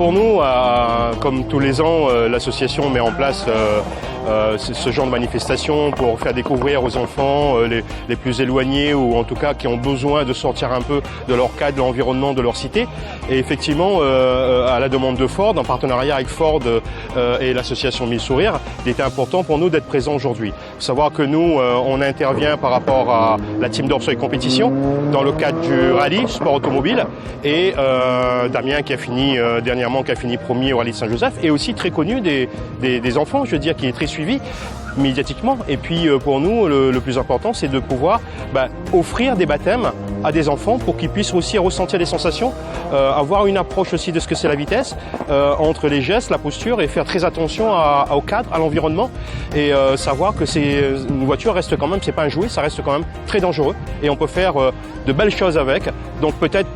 pour nous, comme tous les ans, l'association met en place ce genre de manifestation pour faire découvrir aux enfants les plus éloignés ou en tout cas qui ont besoin de sortir un peu de leur cadre, de l'environnement, de leur cité. Et effectivement, à la demande de Ford, en partenariat avec Ford et l'association Mille Sourires, il était important pour nous d'être présents aujourd'hui. Savoir que nous, on intervient par rapport à la team d'Orseuil Compétition dans le cadre du rallye sport automobile et Damien qui a fini dernièrement, qui a fini premier au rallye de Saint-Joseph et aussi très connu des enfants, je veux dire, qui est très suivi médiatiquement. Et puis pour nous, le plus important, c'est de pouvoir offrir des baptêmes à des enfants pour qu'ils puissent aussi ressentir des sensations, avoir une approche aussi de ce que c'est la vitesse, entre les gestes, la posture et faire très attention au cadre, à l'environnement et savoir que une voiture reste quand même, c'est pas un jouet, ça reste quand même très dangereux et on peut faire de belles choses avec. Donc peut-être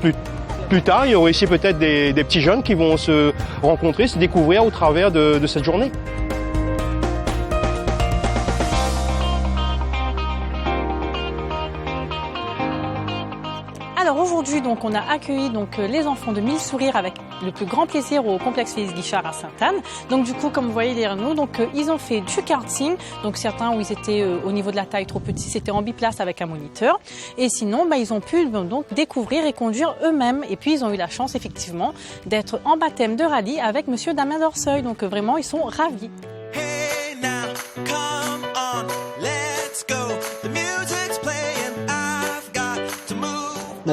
plus tard, il y aura ici peut-être des petits jeunes qui vont se rencontrer, se découvrir au travers de cette journée. Alors aujourd'hui, donc, on a accueilli les enfants de Mille Sourires avec le plus grand plaisir au complexe Félix Guichard à Sainte-Anne. Donc du coup, comme vous voyez derrière nous, ils ont fait du karting. Donc certains où ils étaient au niveau de la taille trop petits, c'était en biplace avec un moniteur. Et sinon, ils ont pu donc découvrir et conduire eux-mêmes. Et puis ils ont eu la chance effectivement d'être en baptême de rallye avec Monsieur Damien d'Orseuil. Donc vraiment, ils sont ravis. Hey now, come on, let's go. The music's playing, I've got to move.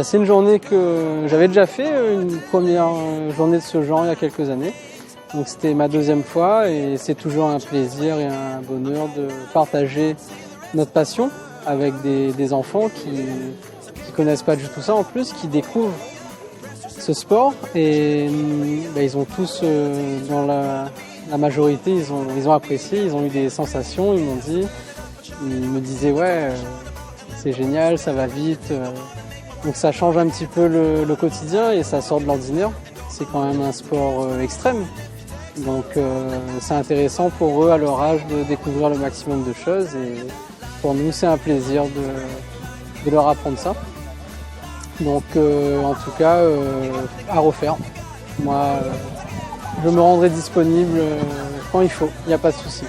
C'est une journée que j'avais déjà fait, une première journée de ce genre il y a quelques années. Donc c'était ma deuxième fois et c'est toujours un plaisir et un bonheur de partager notre passion avec des enfants qui connaissent pas du tout ça en plus, qui découvrent ce sport et ils ont tous, dans la majorité, ils ont apprécié, ils ont eu des sensations, ils me disaient ouais, c'est génial, ça va vite. Donc ça change un petit peu le quotidien et ça sort de l'ordinaire. C'est quand même un sport extrême. Donc c'est intéressant pour eux à leur âge de découvrir le maximum de choses et pour nous c'est un plaisir de leur apprendre ça. Donc en tout cas à refaire. Moi je me rendrai disponible quand il faut, il n'y a pas de souci.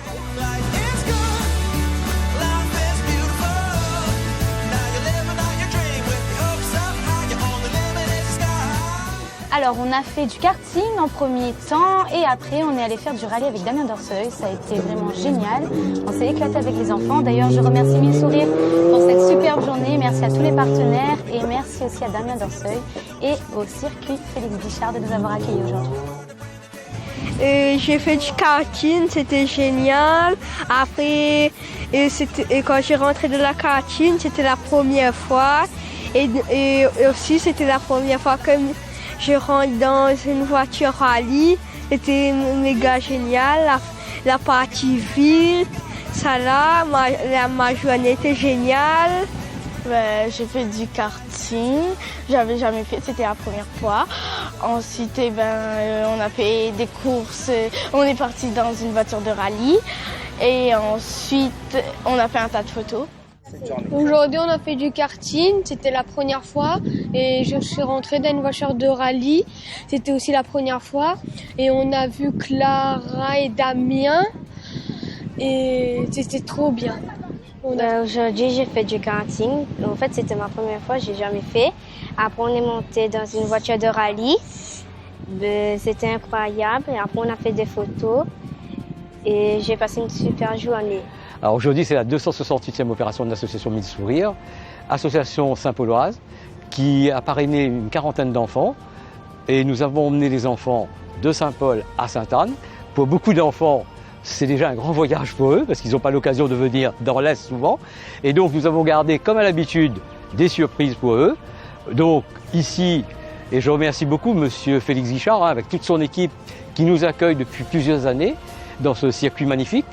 Alors on a fait du karting en premier temps et après on est allé faire du rallye avec Damien d'Orseuil. Ça a été vraiment génial. On s'est éclaté avec les enfants. D'ailleurs je remercie Mille Sourires pour cette superbe journée. Merci à tous les partenaires et merci aussi à Damien d'Orseuil et au circuit Félix Guichard de nous avoir accueillis aujourd'hui. J'ai fait du karting, c'était génial. Après, quand j'ai rentré de la karting, c'était la première fois. Et aussi c'était la première fois que je rentre dans une voiture rallye, c'était méga génial, la partie ville, ça là, ma journée était géniale. J'ai fait du karting, j'avais jamais fait, c'était la première fois. Ensuite, on a fait des courses, on est parti dans une voiture de rallye et ensuite on a fait un tas de photos. Aujourd'hui, on a fait du karting, c'était la première fois et je suis rentrée dans une voiture de rallye, c'était aussi la première fois et on a vu Clara et Damien et c'était trop bien. Aujourd'hui, j'ai fait du karting. En fait, c'était ma première fois, j'ai jamais fait. Après, on est monté dans une voiture de rallye. C'était incroyable et après, on a fait des photos et j'ai passé une super journée. Alors aujourd'hui, c'est la 268e opération de l'association Mille Sourires, association Saint-Pauloise, qui a parrainé une quarantaine d'enfants. Et nous avons emmené les enfants de Saint-Paul à Sainte-Anne. Pour beaucoup d'enfants, c'est déjà un grand voyage pour eux, parce qu'ils n'ont pas l'occasion de venir dans l'Est souvent. Et donc nous avons gardé, comme à l'habitude, des surprises pour eux. Donc ici, et je remercie beaucoup Monsieur Félix Guichard, avec toute son équipe, qui nous accueille depuis plusieurs années dans ce circuit magnifique.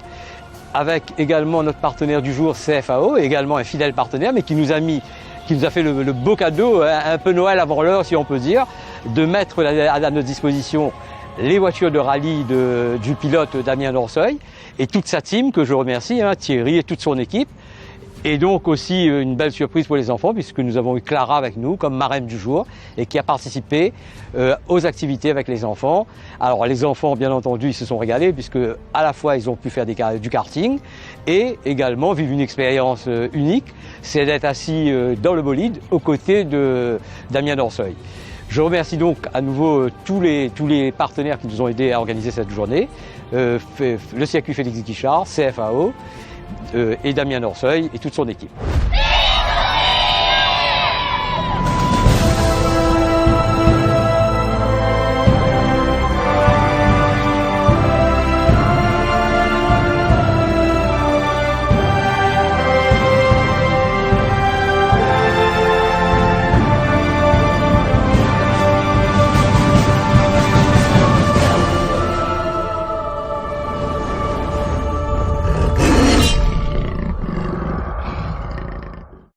Avec également notre partenaire du jour, CFAO, également un fidèle partenaire, mais qui nous a fait le beau cadeau, un peu Noël avant l'heure, si on peut dire, de mettre à notre disposition les voitures de rallye du pilote Damien d'Orseuil et toute sa team, que je remercie, Thierry et toute son équipe. Et donc aussi une belle surprise pour les enfants puisque nous avons eu Clara avec nous comme marraine du jour et qui a participé aux activités avec les enfants. Alors les enfants bien entendu ils se sont régalés puisque à la fois ils ont pu faire du karting et également vivre une expérience unique, c'est d'être assis dans le bolide aux côtés de Damien Dorseuil. Je remercie donc à nouveau tous les partenaires qui nous ont aidés à organiser cette journée, le circuit Félix Guichard, CFAO, et Damien Dorseuil et toute son équipe.